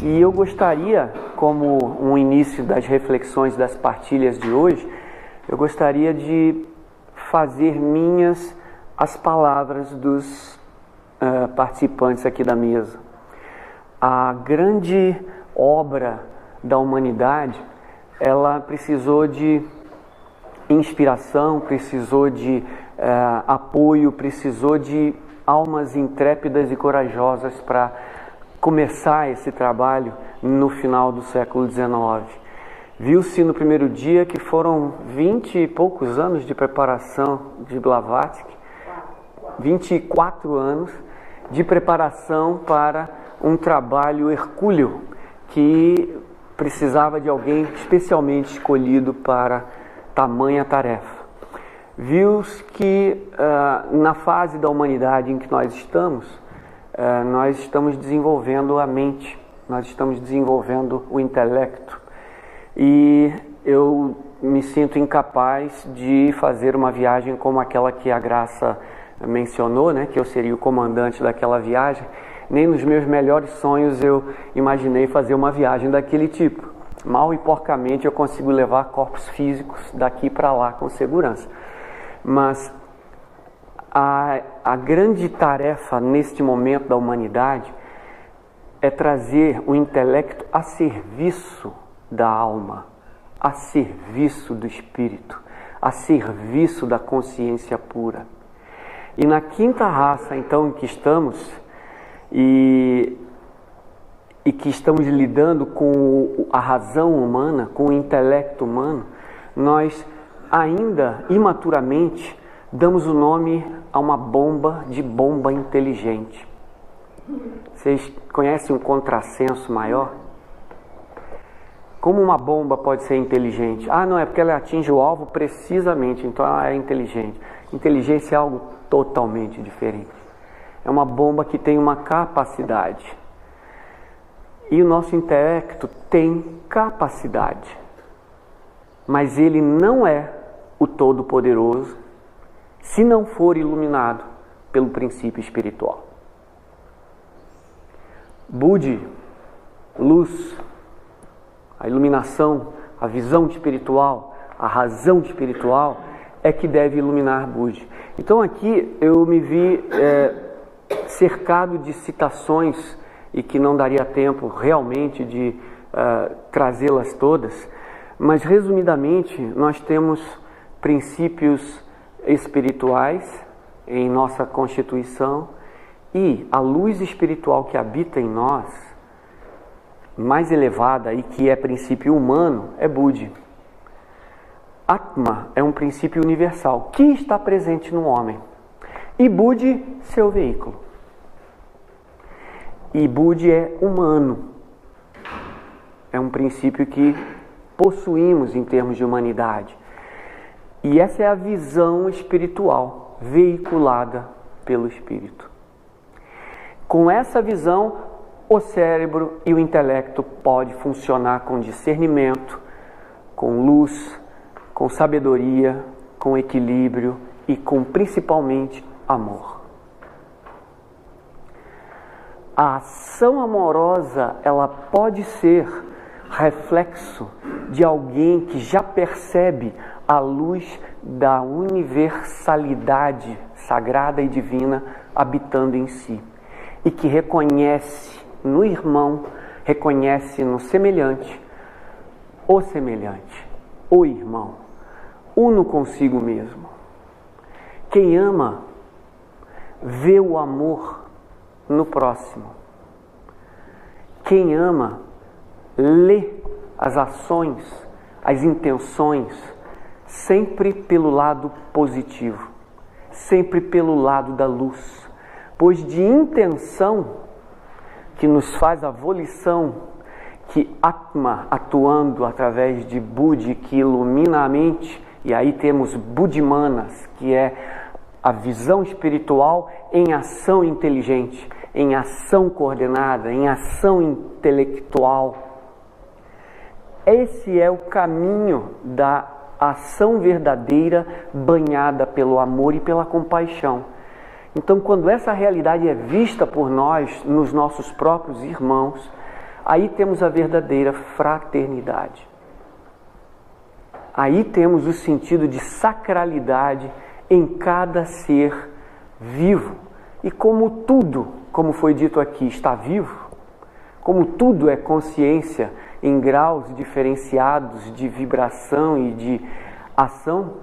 E eu gostaria, como um início das reflexões das partilhas de hoje, eu gostaria de fazer minhas as palavras dos participantes aqui da mesa. A grande obra da humanidade, ela precisou de inspiração, precisou de apoio, precisou de almas intrépidas e corajosas para começar esse trabalho no final do século XIX. Viu-se no primeiro dia que foram 20 e poucos anos de preparação de Blavatsky, 24 anos de preparação para um trabalho hercúleo que precisava de alguém especialmente escolhido para tamanha tarefa. Viu-se que na fase da humanidade em que nós estamos desenvolvendo a mente, nós estamos desenvolvendo o intelecto. E eu me sinto incapaz de fazer uma viagem como aquela que a Graça mencionou, né, que eu seria o comandante daquela viagem. Nem nos meus melhores sonhos eu imaginei fazer uma viagem daquele tipo. Mal e porcamente eu consigo levar corpos físicos daqui para lá com segurança. Mas a grande tarefa neste momento da humanidade é trazer o intelecto a serviço da alma, a serviço do espírito, a serviço da consciência pura. E na quinta raça, então, em que estamos, e que estamos lidando com a razão humana, com o intelecto humano, nós ainda imaturamente damos o nome a uma bomba de bomba inteligente. Vocês conhecem um contrassenso maior? Como uma bomba pode ser inteligente? Não, é porque ela atinge o alvo precisamente, então ela é inteligente. Inteligência é algo totalmente diferente. É uma bomba que tem uma capacidade. E o nosso intelecto tem capacidade. Mas ele não é o Todo-Poderoso se não for iluminado pelo princípio espiritual. Budi, luz, a iluminação, a visão espiritual, a razão espiritual é que deve iluminar Budi. Então aqui eu me vi cercado de citações e que não daria tempo realmente de trazê-las todas, mas resumidamente nós temos princípios espirituais em nossa constituição e a luz espiritual que habita em nós, mais elevada e que é princípio humano, é Budi. Atma é um princípio universal que está presente no homem e Budi, seu veículo. E Budi é humano, é um princípio que possuímos em termos de humanidade. E essa é a visão espiritual veiculada pelo Espírito. Com essa visão, o cérebro e o intelecto podem funcionar com discernimento, com luz, com sabedoria, com equilíbrio e com principalmente amor. A ação amorosa, ela pode ser reflexo de alguém que já percebe a luz da universalidade sagrada e divina habitando em si e que reconhece no irmão, reconhece no semelhante, o irmão, uno consigo mesmo. Quem ama vê o amor no próximo. Quem ama lê as ações, as intenções, sempre pelo lado positivo, sempre pelo lado da luz, pois de intenção que nos faz a volição, que Atma atuando através de Budi que ilumina a mente, e aí temos Budimanas, que é a visão espiritual em ação inteligente, em ação coordenada, em ação intelectual. Esse é o caminho da ação verdadeira banhada pelo amor e pela compaixão. Então, quando essa realidade é vista por nós, nos nossos próprios irmãos, aí temos a verdadeira fraternidade. Aí temos o sentido de sacralidade em cada ser vivo. E como tudo, como foi dito aqui, está vivo, como tudo é consciência em graus diferenciados de vibração e de ação,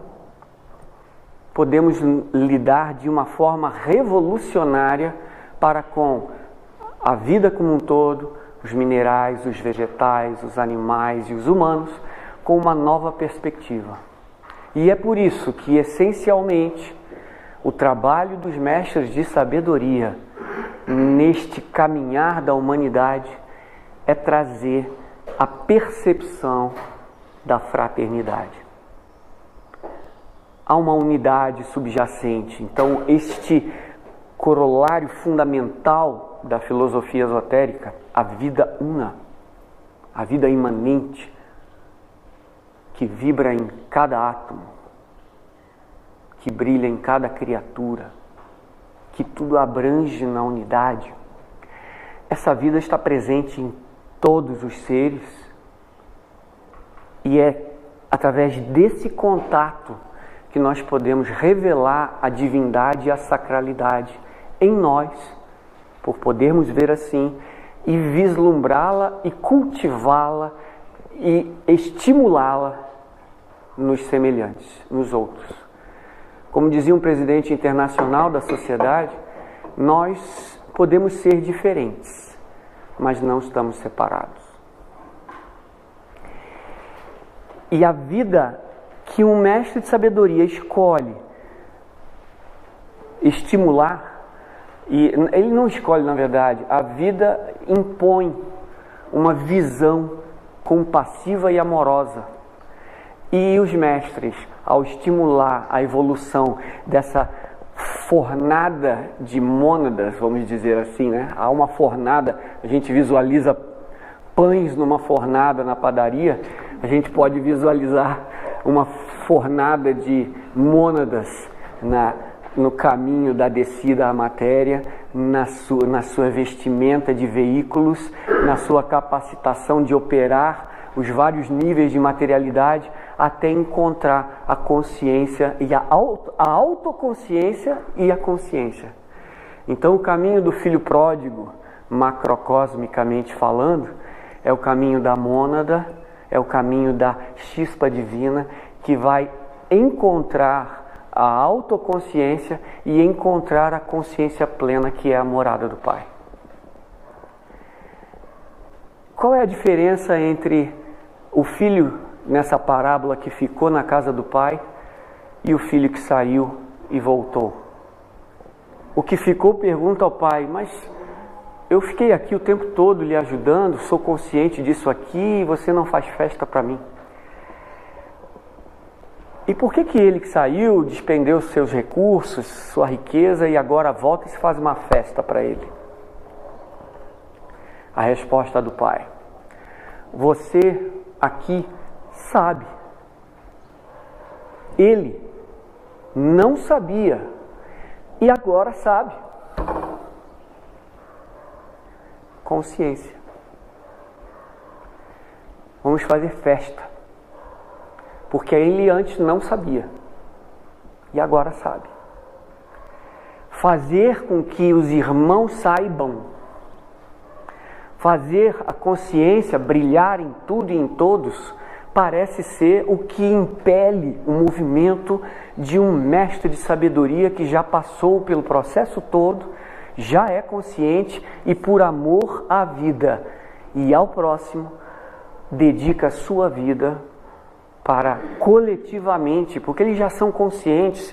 podemos lidar de uma forma revolucionária para com a vida como um todo, os minerais, os vegetais, os animais e os humanos, com uma nova perspectiva. E é por isso que, essencialmente, o trabalho dos mestres de sabedoria neste caminhar da humanidade é trazer a percepção da fraternidade. Há uma unidade subjacente. Então, este corolário fundamental da filosofia esotérica, a vida una, a vida imanente, que vibra em cada átomo, que brilha em cada criatura, que tudo abrange na unidade. Essa vida está presente em todos os seres e é através desse contato que nós podemos revelar a divindade e a sacralidade em nós, por podermos ver assim e vislumbrá-la e cultivá-la e estimulá-la nos semelhantes, nos outros. Como dizia um presidente internacional da sociedade, nós podemos ser diferentes, mas não estamos separados. E a vida que um mestre de sabedoria escolhe estimular, e ele não escolhe, na verdade, a vida impõe uma visão compassiva e amorosa. E os mestres, ao estimular a evolução dessa fornada de mônadas, vamos dizer assim, né? Há uma fornada, a gente visualiza pães numa fornada na padaria, a gente pode visualizar uma fornada de mônadas no caminho da descida à matéria, na sua vestimenta de veículos, na sua capacitação de operar os vários níveis de materialidade, até encontrar a consciência e a autoconsciência e a consciência. Então o caminho do filho pródigo, macrocosmicamente falando, é o caminho da mônada, é o caminho da chispa divina, que vai encontrar a autoconsciência e encontrar a consciência plena, que é a morada do Pai. Qual é a diferença entre o filho nessa parábola que ficou na casa do pai e o filho que saiu e voltou? O que ficou pergunta ao pai: mas eu fiquei aqui o tempo todo lhe ajudando, sou consciente disso aqui, e você não faz festa para mim. E por que ele que saiu, despendeu seus recursos, sua riqueza, e agora volta e se faz uma festa para ele? A resposta do pai: você aqui sabe. Ele não sabia e agora sabe. Consciência. Vamos fazer festa, porque ele antes não sabia e agora sabe. Fazer com que os irmãos saibam, fazer a consciência brilhar em tudo e em todos, parece ser o que impele o movimento de um mestre de sabedoria que já passou pelo processo todo, já é consciente e, por amor à vida e ao próximo, dedica a sua vida para coletivamente, porque eles já são conscientes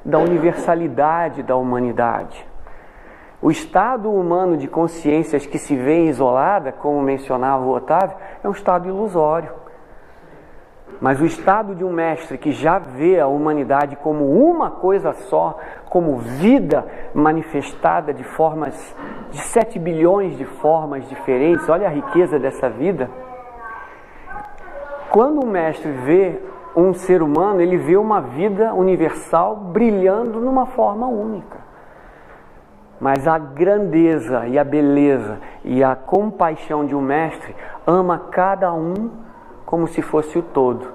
da universalidade da humanidade. O estado humano de consciências que se vê isolada, como mencionava o Otávio, é um estado ilusório. Mas o estado de um mestre que já vê a humanidade como uma coisa só, como vida manifestada de 7 bilhões de formas diferentes, olha a riqueza dessa vida. Quando o mestre vê um ser humano, ele vê uma vida universal brilhando numa forma única. Mas a grandeza e a beleza e a compaixão de um mestre ama cada um como se fosse o todo.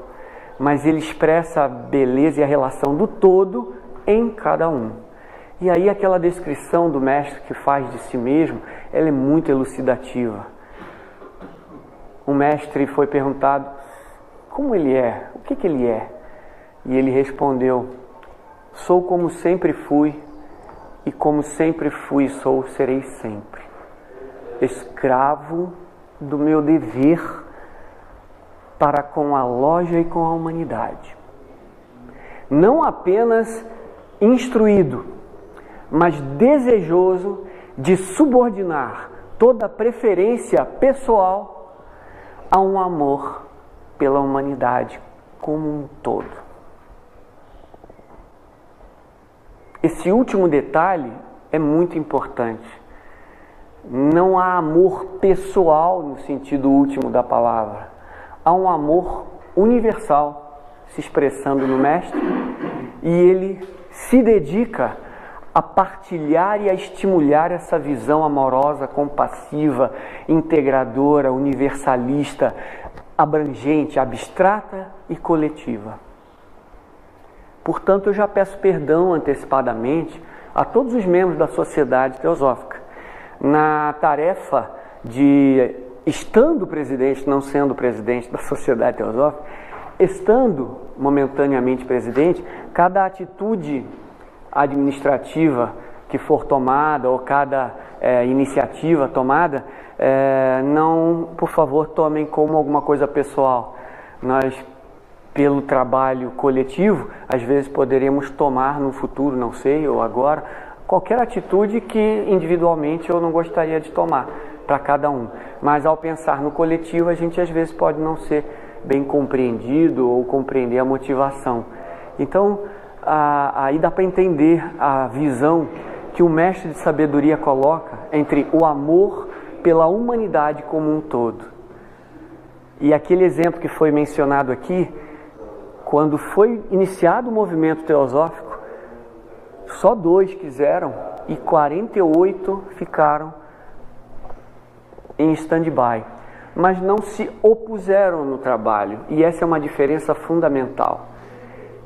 Mas ele expressa a beleza e a relação do todo em cada um. E aí aquela descrição do mestre que faz de si mesmo, ela é muito elucidativa. O mestre foi perguntado como ele é, o que ele é? E ele respondeu: sou como sempre fui, e como sempre fui, sou, serei sempre. Escravo do meu dever para com a loja e com a humanidade. Não apenas instruído, mas desejoso de subordinar toda a preferência pessoal a um amor pela humanidade como um todo. Esse último detalhe é muito importante. Não há amor pessoal no sentido último da palavra. Há um amor universal se expressando no Mestre, e ele se dedica a partilhar e a estimular essa visão amorosa, compassiva, integradora, universalista, abrangente, abstrata e coletiva. Portanto, eu já peço perdão antecipadamente a todos os membros da Sociedade Teosófica na tarefa de, estando presidente, não sendo presidente da Sociedade Teosófica, estando momentaneamente presidente, cada atitude administrativa que for tomada ou cada iniciativa tomada, não, por favor, tomem como alguma coisa pessoal. Nós, pelo trabalho coletivo, às vezes poderíamos tomar no futuro, não sei, ou agora, qualquer atitude que individualmente eu não gostaria de tomar para cada um. Mas ao pensar no coletivo, a gente às vezes pode não ser bem compreendido ou compreender a motivação. Então, aí dá para entender a visão que o mestre de sabedoria coloca entre o amor pela humanidade como um todo. E aquele exemplo que foi mencionado aqui, quando foi iniciado o movimento teosófico, só 2 quiseram e 48 ficaram em stand-by. Mas não se opuseram no trabalho, e essa é uma diferença fundamental.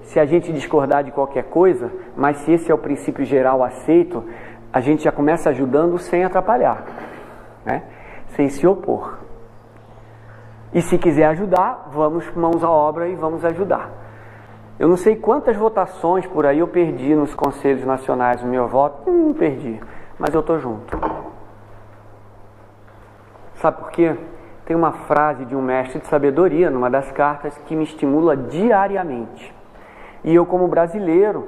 Se a gente discordar de qualquer coisa, mas se esse é o princípio geral aceito, a gente já começa ajudando sem atrapalhar, né? Sem se opor. E se quiser ajudar, vamos mãos à obra e vamos ajudar. Eu não sei quantas votações por aí eu perdi nos conselhos nacionais no meu voto, perdi, mas eu estou junto. Sabe por quê? Tem uma frase de um mestre de sabedoria numa das cartas que me estimula diariamente. E eu, como brasileiro,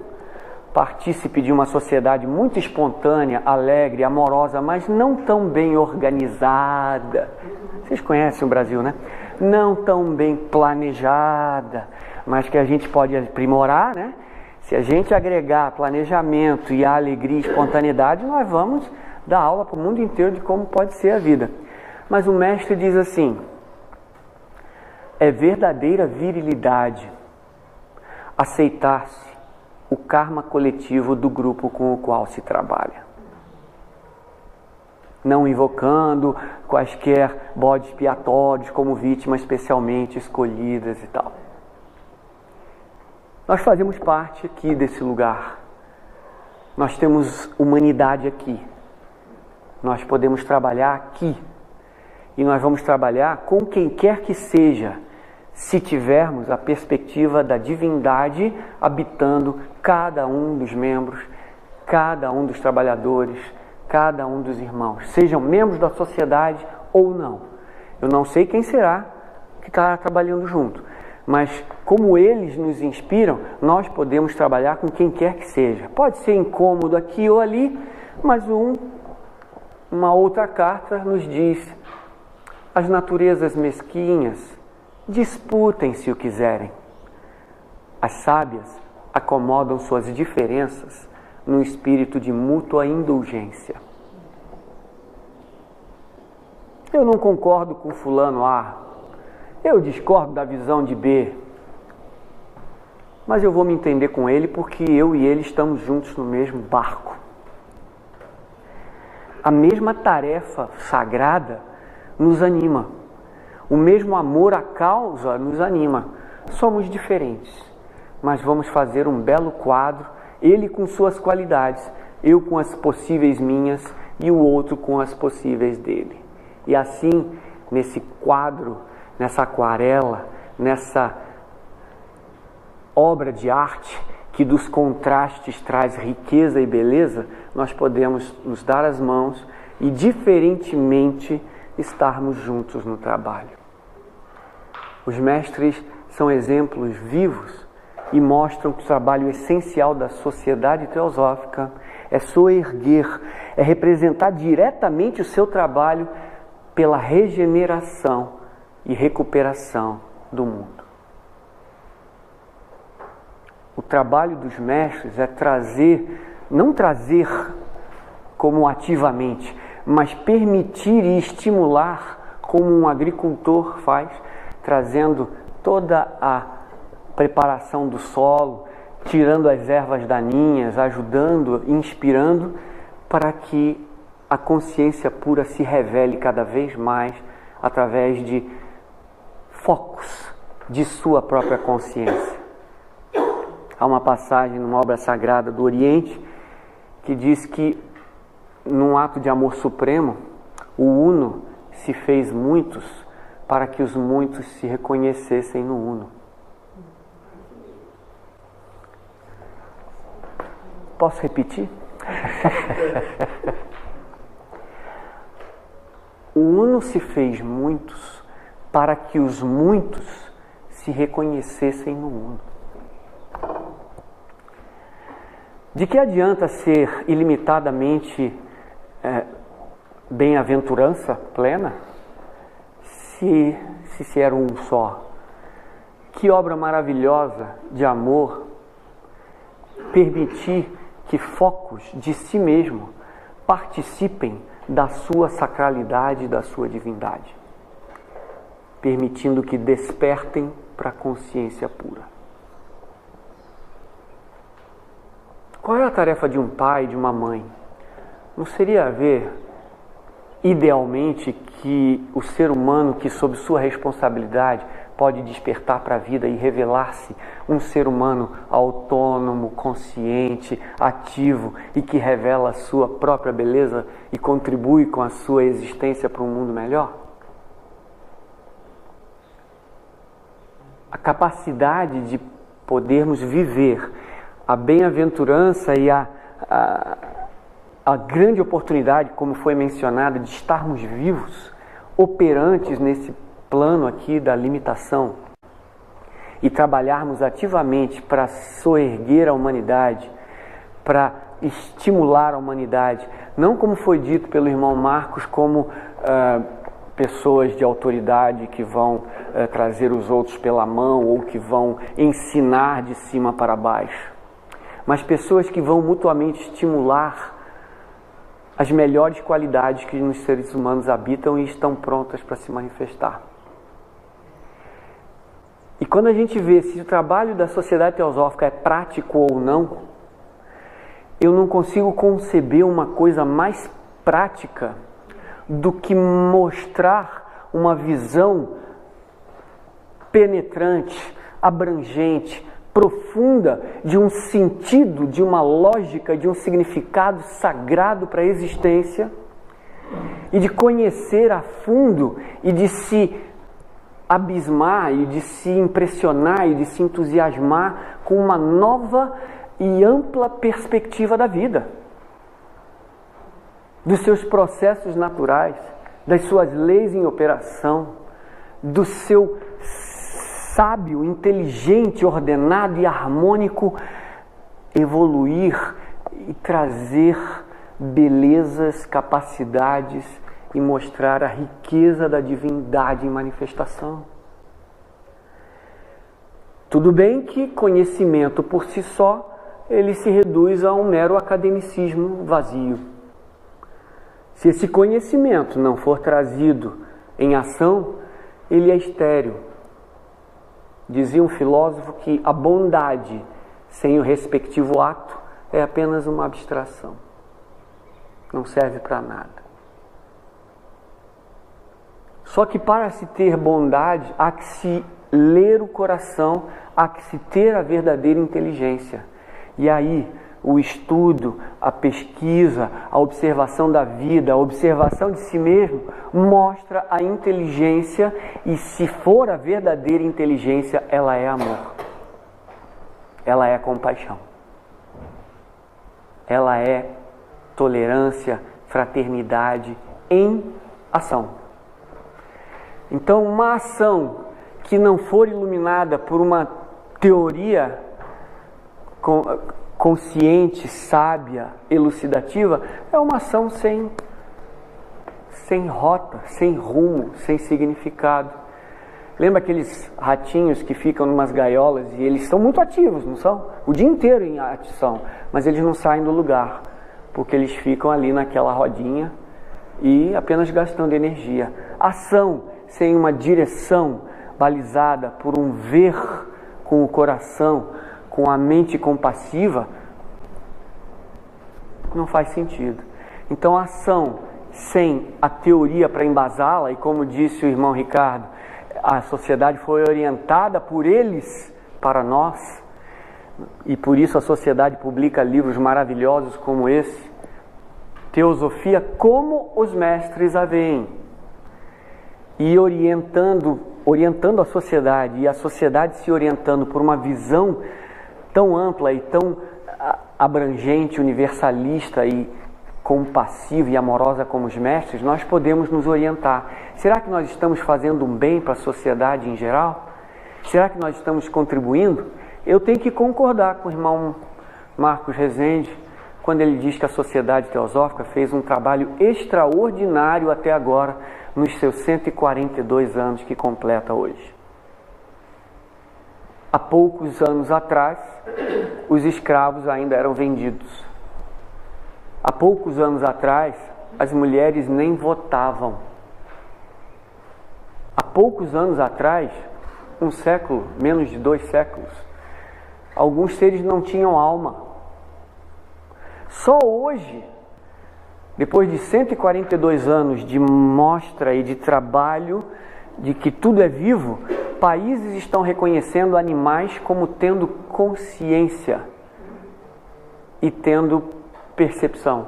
partícipe de uma sociedade muito espontânea, alegre, amorosa, mas não tão bem organizada. Vocês conhecem o Brasil, né? Não tão bem planejada, mas que a gente pode aprimorar, né? Se a gente agregar planejamento e a alegria e espontaneidade, nós vamos dar aula para o mundo inteiro de como pode ser a vida. Mas o mestre diz assim: é verdadeira virilidade aceitar-se o karma coletivo do grupo com o qual se trabalha, não invocando quaisquer bodes expiatórios como vítimas especialmente escolhidas e tal. Nós fazemos parte aqui desse lugar, nós temos humanidade aqui, nós podemos trabalhar aqui, e nós vamos trabalhar com quem quer que seja, se tivermos a perspectiva da divindade habitando cada um dos membros, cada um dos trabalhadores, cada um dos irmãos, sejam membros da sociedade ou não. Eu não sei quem será que está trabalhando junto, mas como eles nos inspiram, nós podemos trabalhar com quem quer que seja. Pode ser incômodo aqui ou ali, mas uma outra carta nos diz: as naturezas mesquinhas disputem se o quiserem. As sábias acomodam suas diferenças num espírito de mútua indulgência. Eu não concordo com fulano A, eu discordo da visão de B, mas eu vou me entender com ele porque eu e ele estamos juntos no mesmo barco. a mesma tarefa sagrada nos anima. O mesmo amor à causa nos anima. Somos diferentes, mas vamos fazer um belo quadro, ele com suas qualidades, eu com as possíveis minhas e o outro com as possíveis dele. E assim, nesse quadro, nessa aquarela, nessa obra de arte que dos contrastes traz riqueza e beleza, nós podemos nos dar as mãos e diferentemente estarmos juntos no trabalho. Os mestres são exemplos vivos e mostram que o trabalho essencial da sociedade teosófica é soerguer, é representar diretamente o seu trabalho pela regeneração e recuperação do mundo. O trabalho dos mestres é não trazer como ativamente, mas permitir e estimular como um agricultor faz, trazendo toda a preparação do solo, tirando as ervas daninhas, ajudando, inspirando, para que a consciência pura se revele cada vez mais através de focos de sua própria consciência. Há uma passagem numa obra sagrada do Oriente que diz que, num ato de amor supremo, o Uno se fez muitos para que os muitos se reconhecessem no Uno. Posso repetir? O Uno se fez muitos para que os muitos se reconhecessem no Uno. De que adianta ser ilimitadamente bem-aventurança plena se era um só? Que obra maravilhosa de amor permitir que focos de si mesmo participem da sua sacralidade e da sua divindade, permitindo que despertem para a consciência pura. Qual é a tarefa de um pai e de uma mãe? Não seria ver, idealmente, que o ser humano que, sob sua responsabilidade, pode despertar para a vida e revelar-se um ser humano autônomo, consciente, ativo e que revela a sua própria beleza e contribui com a sua existência para um mundo melhor? A capacidade de podermos viver a bem-aventurança e a grande oportunidade, como foi mencionado, de estarmos vivos, operantes nesse plano aqui da limitação e trabalharmos ativamente para soerguer a humanidade, para estimular a humanidade, não como foi dito pelo irmão Marcos, como pessoas de autoridade que vão trazer os outros pela mão ou que vão ensinar de cima para baixo, mas pessoas que vão mutuamente estimular as melhores qualidades que nos seres humanos habitam e estão prontas para se manifestar. E quando a gente vê se o trabalho da sociedade teosófica é prático ou não, eu não consigo conceber uma coisa mais prática do que mostrar uma visão penetrante, abrangente, profunda de um sentido, de uma lógica, de um significado sagrado para a existência e de conhecer a fundo e de se abismar e de se impressionar e de se entusiasmar com uma nova e ampla perspectiva da vida, dos seus processos naturais, das suas leis em operação, do seu sábio, inteligente, ordenado e harmônico evoluir e trazer belezas, capacidades e mostrar a riqueza da divindade em manifestação. Tudo bem que conhecimento por si só, ele se reduz a um mero academicismo vazio. Se esse conhecimento não for trazido em ação, ele é estéril. Dizia um filósofo que a bondade sem o respectivo ato é apenas uma abstração. Não serve para nada. Só que para se ter bondade, há que se ler o coração, há que se ter a verdadeira inteligência. E aí, o estudo, a pesquisa, a observação da vida, a observação de si mesmo, mostra a inteligência, e se for a verdadeira inteligência, ela é amor. Ela é compaixão. Ela é tolerância, fraternidade em ação. Então, uma ação que não for iluminada por uma teoria consciente, sábia, elucidativa, é uma ação sem rota, sem rumo, sem significado. Lembra aqueles ratinhos que ficam em umas gaiolas e eles são muito ativos, não são? O dia inteiro em ação, mas eles não saem do lugar, porque eles ficam ali naquela rodinha e apenas gastando energia. Ação sem uma direção balizada por um ver com o coração, com a mente compassiva, não faz sentido. Então, a ação sem a teoria para embasá-la, e como disse o irmão Ricardo, a sociedade foi orientada por eles para nós, e por isso a sociedade publica livros maravilhosos como esse, Teosofia como os mestres a veem, e orientando a sociedade, e a sociedade se orientando por uma visão tão ampla e tão abrangente, universalista e compassiva e amorosa como os mestres, nós podemos nos orientar. Será que nós estamos fazendo um bem para a sociedade em geral? Será que nós estamos contribuindo? Eu tenho que concordar com o irmão Marcos Rezende, quando ele diz que a Sociedade Teosófica fez um trabalho extraordinário até agora, nos seus 142 anos que completa hoje. Há poucos anos atrás, os escravos ainda eram vendidos. Há poucos anos atrás, as mulheres nem votavam. Há poucos anos atrás, um século, menos de 2 séculos, alguns seres não tinham alma. Só hoje, depois de 142 anos de mostra e de trabalho de que tudo é vivo, países estão reconhecendo animais como tendo consciência e tendo percepção,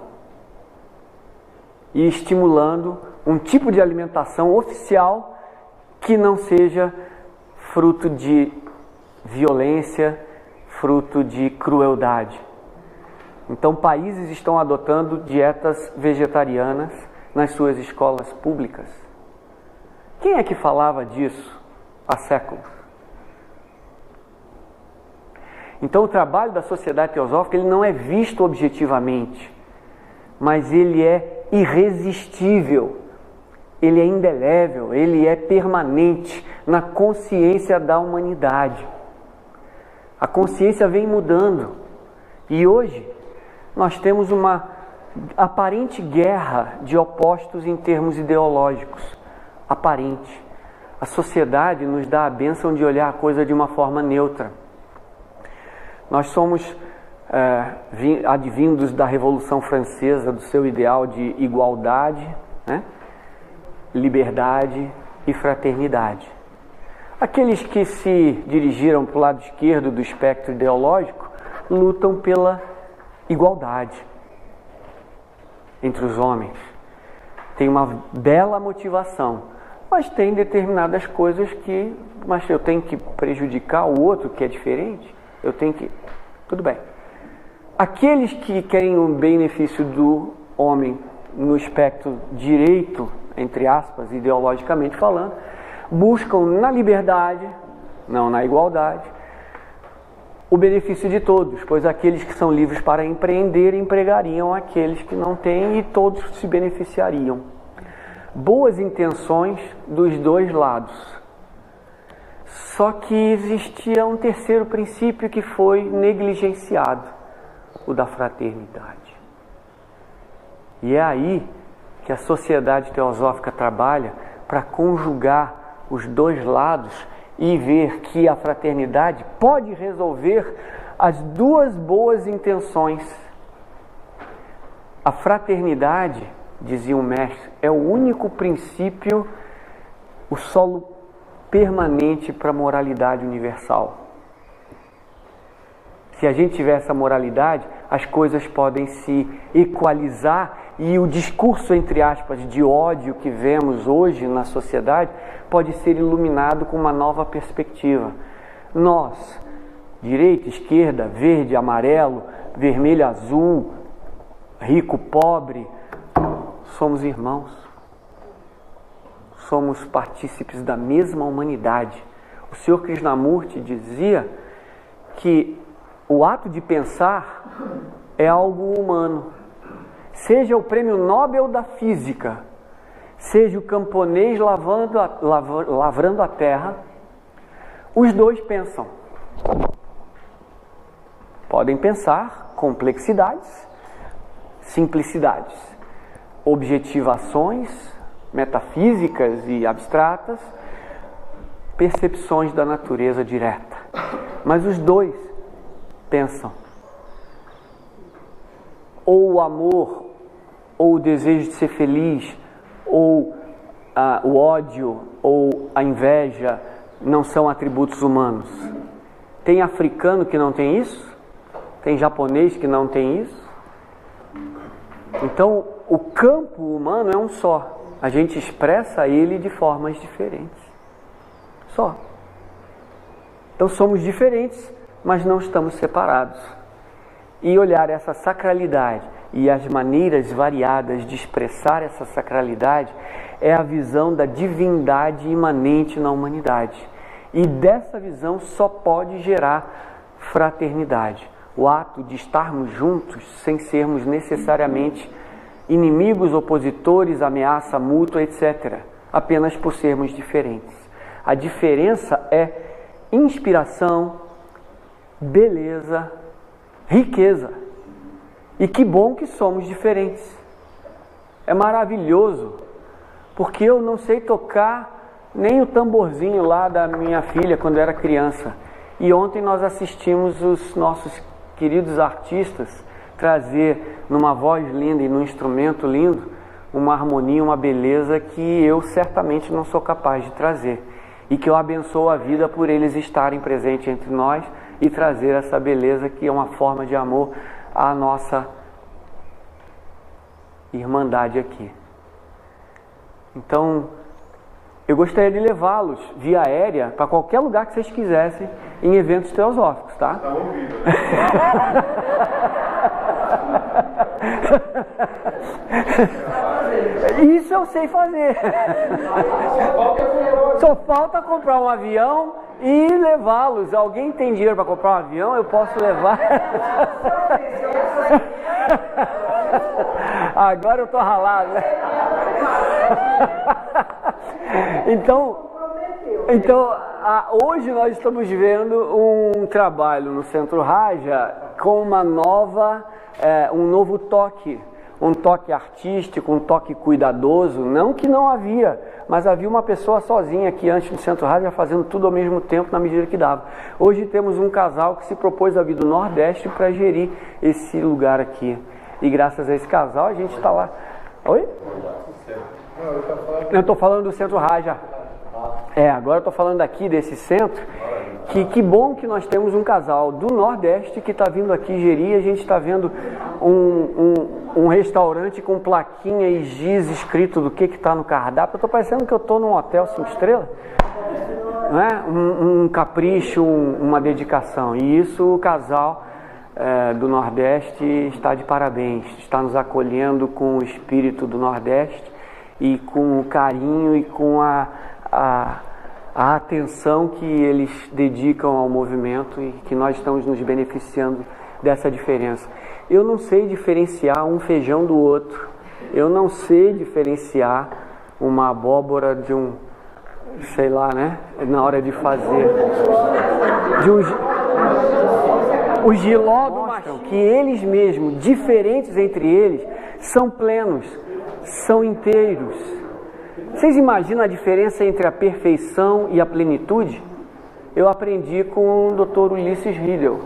e estimulando um tipo de alimentação oficial que não seja fruto de violência, fruto de crueldade. Então, países estão adotando dietas vegetarianas nas suas escolas públicas. Quem é que falava disso há séculos? Então, o trabalho da Sociedade Teosófica ele não é visto objetivamente, mas ele é irresistível, ele é indelével, ele é permanente na consciência da humanidade. A consciência vem mudando e hoje nós temos uma aparente guerra de opostos em termos ideológicos. Aparente. A sociedade nos dá a bênção de olhar a coisa de uma forma neutra. Nós somos advindos da Revolução Francesa, do seu ideal de igualdade, né? Liberdade e fraternidade. Aqueles que se dirigiram para o lado esquerdo do espectro ideológico lutam pela igualdade entre os homens. Tem uma bela motivação, mas tem determinadas coisas que, mas eu tenho que prejudicar o outro que é diferente, eu tenho que... Tudo bem. Aqueles que querem o benefício do homem no espectro direito, entre aspas, ideologicamente falando, buscam na liberdade, não na igualdade, o benefício de todos, pois aqueles que são livres para empreender, empregariam aqueles que não têm e todos se beneficiariam. Boas intenções dos dois lados. Só que existia um terceiro princípio que foi negligenciado, o da fraternidade. E é aí que a Sociedade Teosófica trabalha para conjugar os dois lados e ver que a fraternidade pode resolver as duas boas intenções. A fraternidade, dizia o mestre, é o único princípio, o solo permanente para a moralidade universal. Se a gente tiver essa moralidade, as coisas podem se equalizar e o discurso, entre aspas, de ódio que vemos hoje na sociedade pode ser iluminado com uma nova perspectiva. Nós, direita, esquerda, verde, amarelo, vermelho, azul, rico, pobre, somos irmãos. Somos partícipes da mesma humanidade. O Sr. Krishnamurti dizia que o ato de pensar é algo humano. Seja o prêmio Nobel da Física, seja o camponês lavrando a terra, os dois pensam. Podem pensar complexidades, simplicidades, objetivações metafísicas e abstratas, percepções da natureza direta. Mas os dois pensam. Ou o amor, ou o desejo de ser feliz, ou o ódio, ou a inveja, não são atributos humanos. Tem africano que não tem isso? Tem japonês que não tem isso? Então, o campo humano é um só. A gente expressa ele de formas diferentes. Só. Então, somos diferentes, mas não estamos separados. E olhar essa sacralidade e as maneiras variadas de expressar essa sacralidade é a visão da divindade imanente na humanidade. E dessa visão só pode gerar fraternidade. O ato de estarmos juntos sem sermos necessariamente inimigos, opositores, ameaça mútua, etc. Apenas por sermos diferentes. A diferença é inspiração, beleza, riqueza. E que bom que somos diferentes. É maravilhoso, porque eu não sei tocar nem o tamborzinho lá da minha filha quando era criança. E ontem nós assistimos os nossos queridos artistas trazer numa voz linda e num instrumento lindo uma harmonia, uma beleza que eu certamente não sou capaz de trazer. E que eu abençoo a vida por eles estarem presentes entre nós e trazer essa beleza que é uma forma de amor à nossa irmandade aqui. Então, eu gostaria de levá-los via aérea para qualquer lugar que vocês quisessem em eventos teosóficos, tá? Tá ouvindo. Isso eu sei fazer. Só falta comprar um avião e levá-los. Alguém tem dinheiro para comprar um avião? Eu posso levar. Agora eu tô ralado, né? Então hoje nós estamos vendo um trabalho no Centro Raja com uma nova, um novo toque, um toque artístico, um toque cuidadoso, não que não havia, mas havia uma pessoa sozinha aqui antes do Centro Raja fazendo tudo ao mesmo tempo na medida que dava. Hoje temos um casal que se propôs a vir do Nordeste para gerir esse lugar aqui. E graças a esse casal a gente está lá. Oi? Eu estou falando do Centro Raja. Agora eu estou falando aqui desse centro. Que bom que nós temos um casal do Nordeste que está vindo aqui gerir. A gente está vendo um restaurante com plaquinha e giz escrito do que está no cardápio. Eu estou parecendo que eu estou num hotel 5 estrelas. Não é? Um capricho, uma dedicação. E isso o casal do Nordeste está de parabéns. Está nos acolhendo com o espírito do Nordeste e com o carinho e com a atenção que eles dedicam ao movimento e que nós estamos nos beneficiando dessa diferença. Eu não sei diferenciar um feijão do outro. Eu não sei diferenciar uma abóbora de um, sei lá, né? Na hora de fazer. O Giló mostram que eles mesmos, diferentes entre eles, são plenos, são inteiros. Vocês imaginam a diferença entre a perfeição e a plenitude? Eu aprendi com o Dr. Ulisses Riedel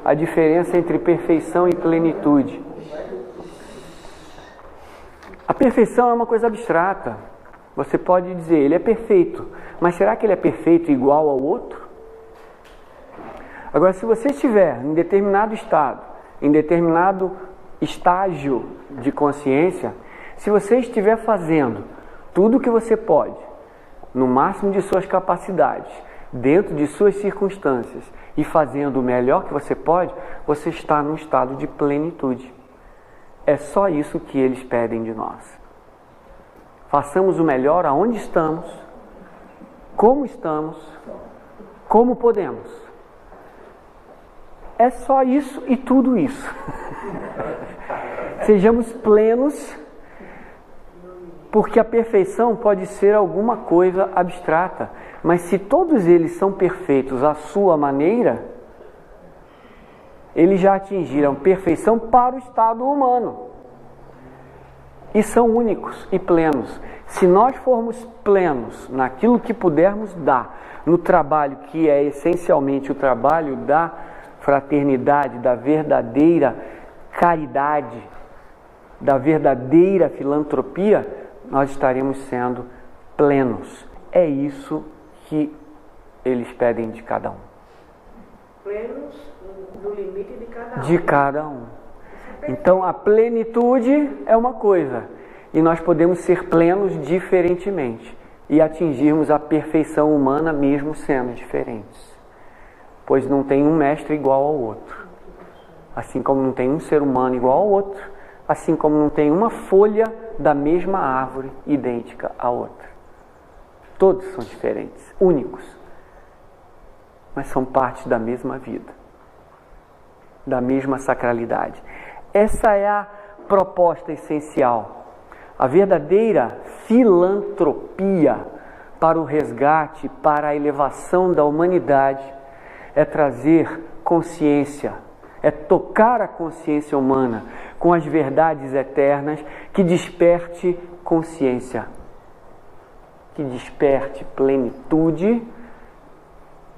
a diferença entre perfeição e plenitude. A perfeição é uma coisa abstrata. Você pode dizer, ele é perfeito, mas será que ele é perfeito igual ao outro? Agora, se você estiver em determinado estado, em determinado estágio de consciência, se você estiver fazendo tudo o que você pode, no máximo de suas capacidades, dentro de suas circunstâncias, e fazendo o melhor que você pode, você está num estado de plenitude. É só isso que eles pedem de nós. Façamos o melhor aonde estamos, como podemos. É só isso e tudo isso. Sejamos plenos, porque a perfeição pode ser alguma coisa abstrata, mas se todos eles são perfeitos à sua maneira, eles já atingiram perfeição para o estado humano. E são únicos e plenos. Se nós formos plenos naquilo que pudermos dar, no trabalho que é essencialmente o trabalho da fraternidade, da verdadeira caridade, da verdadeira filantropia, nós estaremos sendo plenos. É isso que eles pedem de cada um. Plenos no limite de cada um. De cada um. Então a plenitude é uma coisa, e nós podemos ser plenos diferentemente e atingirmos a perfeição humana mesmo sendo diferentes. Pois não tem um mestre igual ao outro. Assim como não tem um ser humano igual ao outro, assim como não tem uma folha da mesma árvore idêntica à outra. Todos são diferentes, únicos, mas são parte da mesma vida, da mesma sacralidade. Essa é a proposta essencial. A verdadeira filantropia para o resgate, para a elevação da humanidade, é trazer consciência, é tocar a consciência humana com as verdades eternas, que desperte consciência, que desperte plenitude.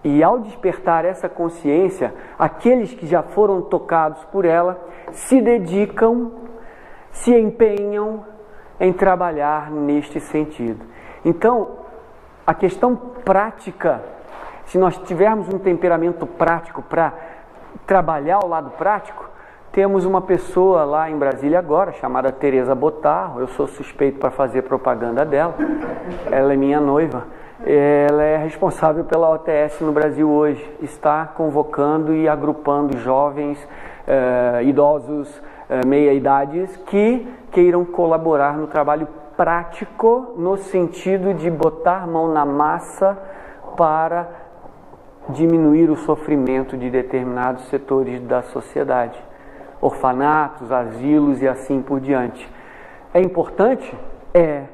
E ao despertar essa consciência, aqueles que já foram tocados por ela se dedicam, se empenham em trabalhar neste sentido. Então, a questão prática, se nós tivermos um temperamento prático para trabalhar o lado prático, temos uma pessoa lá em Brasília agora, chamada Tereza Botarro. Eu sou suspeito para fazer propaganda dela. Ela é minha noiva. Ela é responsável pela OTS no Brasil hoje. Está convocando e agrupando jovens, idosos, meia-idades, que queiram colaborar no trabalho prático, no sentido de botar a mão na massa para diminuir o sofrimento de determinados setores da sociedade. Orfanatos, asilos e assim por diante. É importante? É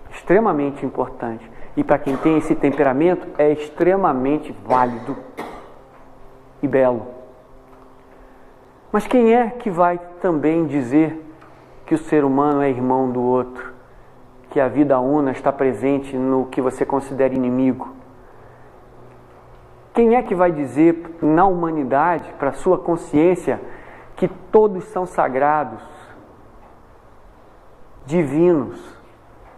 extremamente importante. E para quem tem esse temperamento, é extremamente válido e belo. Mas quem é que vai também dizer que o ser humano é irmão do outro? Que a vida una está presente no que você considera inimigo? Quem é que vai dizer na humanidade, para a sua consciência, que todos são sagrados, divinos,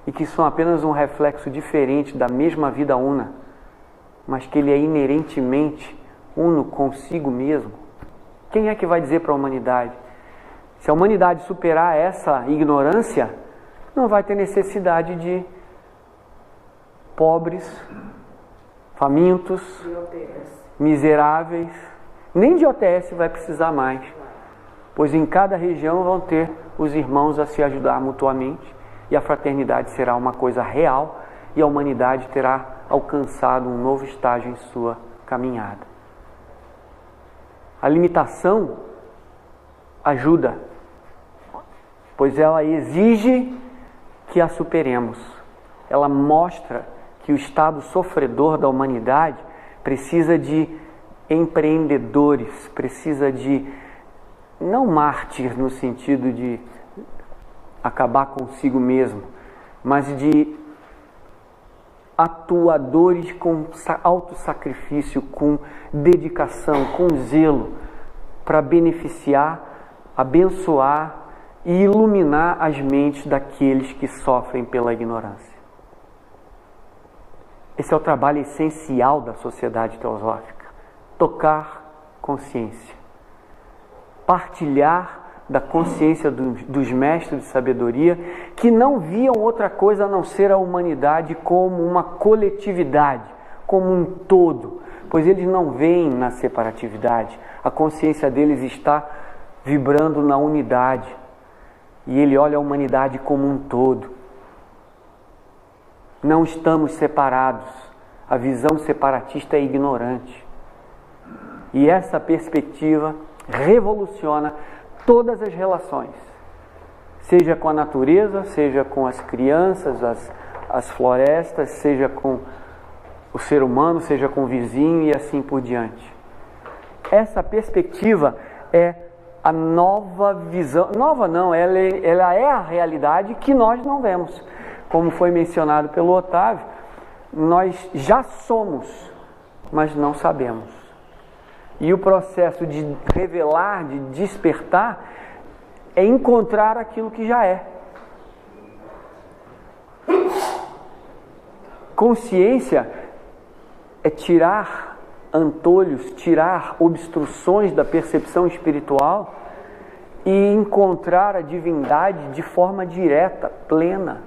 e que são apenas um reflexo diferente da mesma vida una, mas que ele é inerentemente uno consigo mesmo? Quem é que vai dizer para a humanidade? Se a humanidade superar essa ignorância, não vai ter necessidade de pobres, famintos, miseráveis, nem de OTS vai precisar mais, pois em cada região vão ter os irmãos a se ajudar mutuamente, e a fraternidade será uma coisa real, e a humanidade terá alcançado um novo estágio em sua caminhada. A limitação ajuda, pois ela exige que a superemos. Ela mostra que o estado sofredor da humanidade precisa de empreendedores, precisa de, não mártir no sentido de acabar consigo mesmo, mas de atuadores com autossacrifício, com dedicação, com zelo, para beneficiar, abençoar e iluminar as mentes daqueles que sofrem pela ignorância. Esse é o trabalho essencial da sociedade teosófica. Tocar consciência. Partilhar da consciência dos mestres de sabedoria, que não viam outra coisa a não ser a humanidade como uma coletividade, como um todo, pois eles não veem na separatividade. A consciência deles está vibrando na unidade, e ele olha a humanidade como um todo. Não estamos separados. A visão separatista é ignorante. E essa perspectiva revoluciona todas as relações, seja com a natureza, seja com as crianças, as florestas, seja com o ser humano, seja com o vizinho e assim por diante. Essa perspectiva é a nova visão. Nova não, ela é a realidade que nós não vemos. Como foi mencionado pelo Otávio, nós já somos, mas não sabemos. E o processo de revelar, de despertar, é encontrar aquilo que já é. Consciência é tirar antolhos, tirar obstruções da percepção espiritual e encontrar a divindade de forma direta, plena,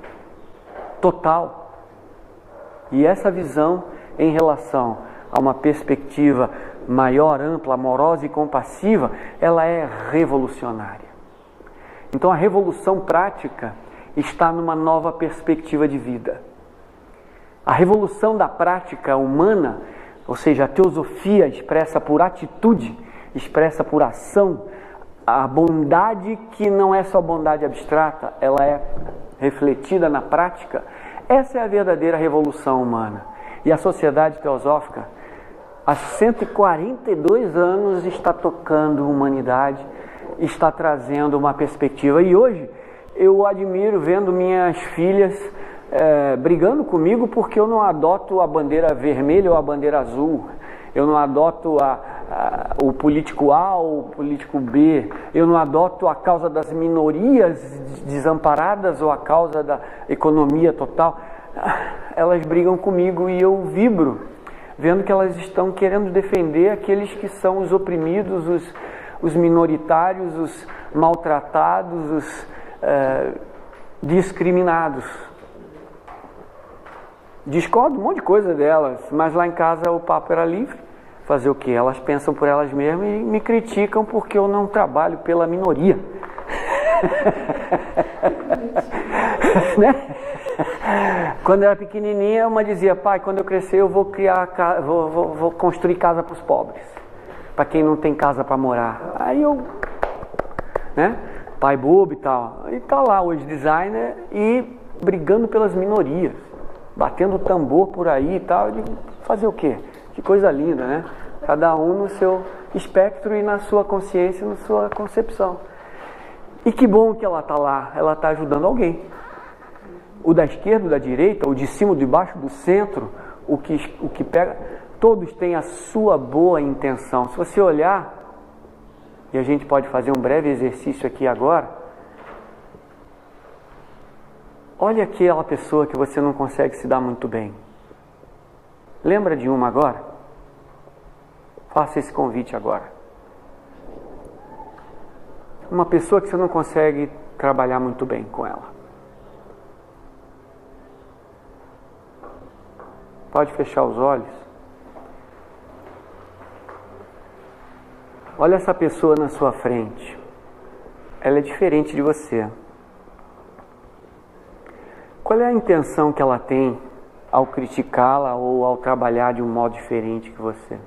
total. E essa visão em relação a uma perspectiva maior, ampla, amorosa e compassiva, ela é revolucionária. Então a revolução prática está numa nova perspectiva de vida. A revolução da prática humana, ou seja, a teosofia expressa por atitude, expressa por ação, a bondade que não é só bondade abstrata, ela é refletida na prática. Essa é a verdadeira revolução humana. E a sociedade teosófica, há 142 anos, está tocando a humanidade, está trazendo uma perspectiva. E hoje eu admiro vendo minhas filhas brigando comigo porque eu não adoto a bandeira vermelha ou a bandeira azul. Eu não adoto o político A ou o político B. Eu não adoto a causa das minorias desamparadas ou a causa da economia total. Elas brigam comigo e eu vibro, vendo que elas estão querendo defender aqueles que são os oprimidos, os minoritários, os maltratados, os discriminados. Discordo um monte de coisa delas, mas lá em casa o papo era livre. Fazer o quê? Elas pensam por elas mesmas e me criticam porque eu não trabalho pela minoria. Né? Quando eu era pequenininha, uma dizia: pai, quando eu crescer eu vou vou construir casa para os pobres, para quem não tem casa para morar. Aí eu, né? Pai bobo e tal. E tá lá hoje designer e brigando pelas minorias, batendo tambor por aí e tal. Eu digo, fazer o quê? Que coisa linda, né? Cada um no seu espectro e na sua consciência, na sua concepção. E que bom que ela está lá, ela está ajudando alguém. O da esquerda, o da direita, o de cima, o de baixo, do centro, o que pega, todos têm a sua boa intenção. Se você olhar, e a gente pode fazer um breve exercício aqui agora, olha aquela pessoa que você não consegue se dar muito bem. Lembra de uma agora? Faça esse convite agora. Uma pessoa que você não consegue trabalhar muito bem com ela. Pode fechar os olhos. Olha essa pessoa na sua frente. Ela é diferente de você. Qual é a intenção que ela tem ao criticá-la ou ao trabalhar de um modo diferente que você?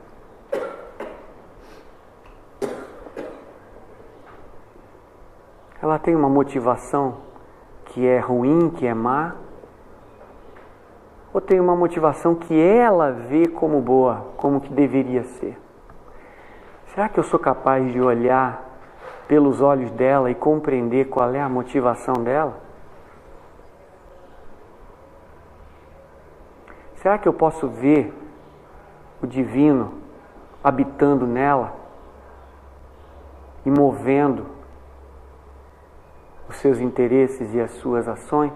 Ela tem uma motivação que é ruim, que é má? Ou tem uma motivação que ela vê como boa, como que deveria ser? Será que eu sou capaz de olhar pelos olhos dela e compreender qual é a motivação dela? Será que eu posso ver o divino habitando nela e movendo seus interesses e as suas ações?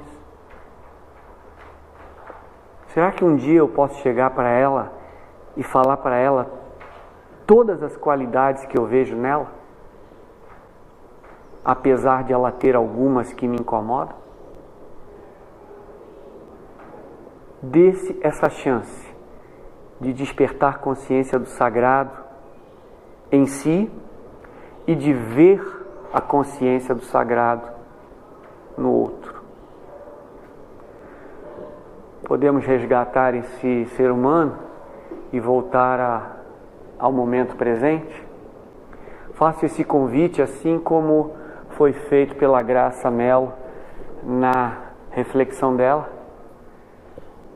Será que um dia eu posso chegar para ela e falar para ela todas as qualidades que eu vejo nela? Apesar de ela ter algumas que me incomodam? Dê-se essa chance de despertar consciência do sagrado em si e de ver a consciência do sagrado no outro. Podemos resgatar esse ser humano e voltar ao momento presente? Faço esse convite, assim como foi feito pela Graça Mello na reflexão dela,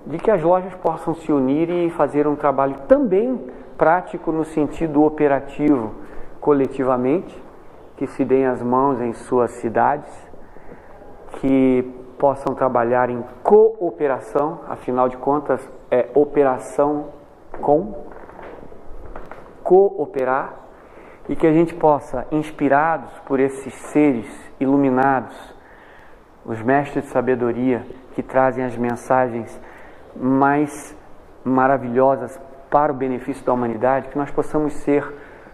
de que as lojas possam se unir e fazer um trabalho também prático no sentido operativo, coletivamente, que se deem as mãos em suas cidades, que possam trabalhar em cooperação, afinal de contas é operação com, cooperar, e que a gente possa, inspirados por esses seres iluminados, os mestres de sabedoria que trazem as mensagens mais maravilhosas para o benefício da humanidade, que nós possamos ser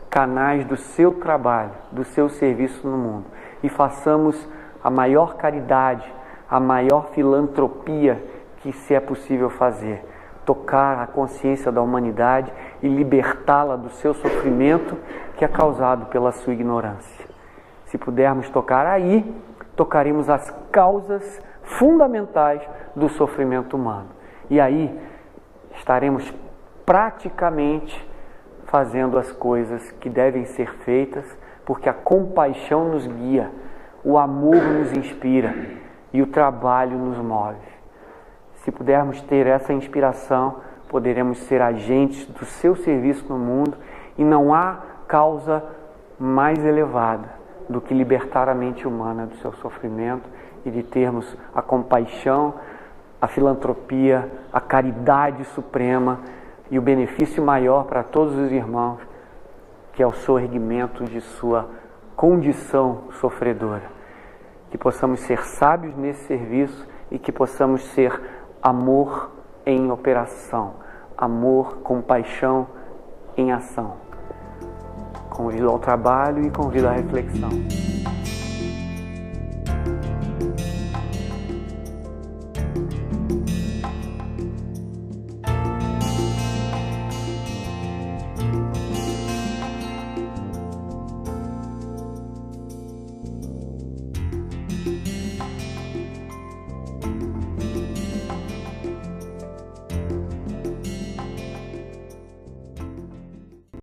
canais do seu trabalho, do seu serviço no mundo, e façamos a maior caridade, a maior filantropia que se é possível fazer, tocar a consciência da humanidade e libertá-la do seu sofrimento que é causado pela sua ignorância. Se pudermos tocar aí, tocaremos as causas fundamentais do sofrimento humano. E aí estaremos praticamente fazendo as coisas que devem ser feitas, porque a compaixão nos guia, o amor nos inspira e o trabalho nos move. Se pudermos ter essa inspiração, poderemos ser agentes do seu serviço no mundo, e não há causa mais elevada do que libertar a mente humana do seu sofrimento e de termos a compaixão, a filantropia, a caridade suprema e o benefício maior para todos os irmãos, que é o soerguimento de sua condição sofredora. Que possamos ser sábios nesse serviço e que possamos ser amor em operação, amor, compaixão em ação. Convido ao trabalho e convido à reflexão.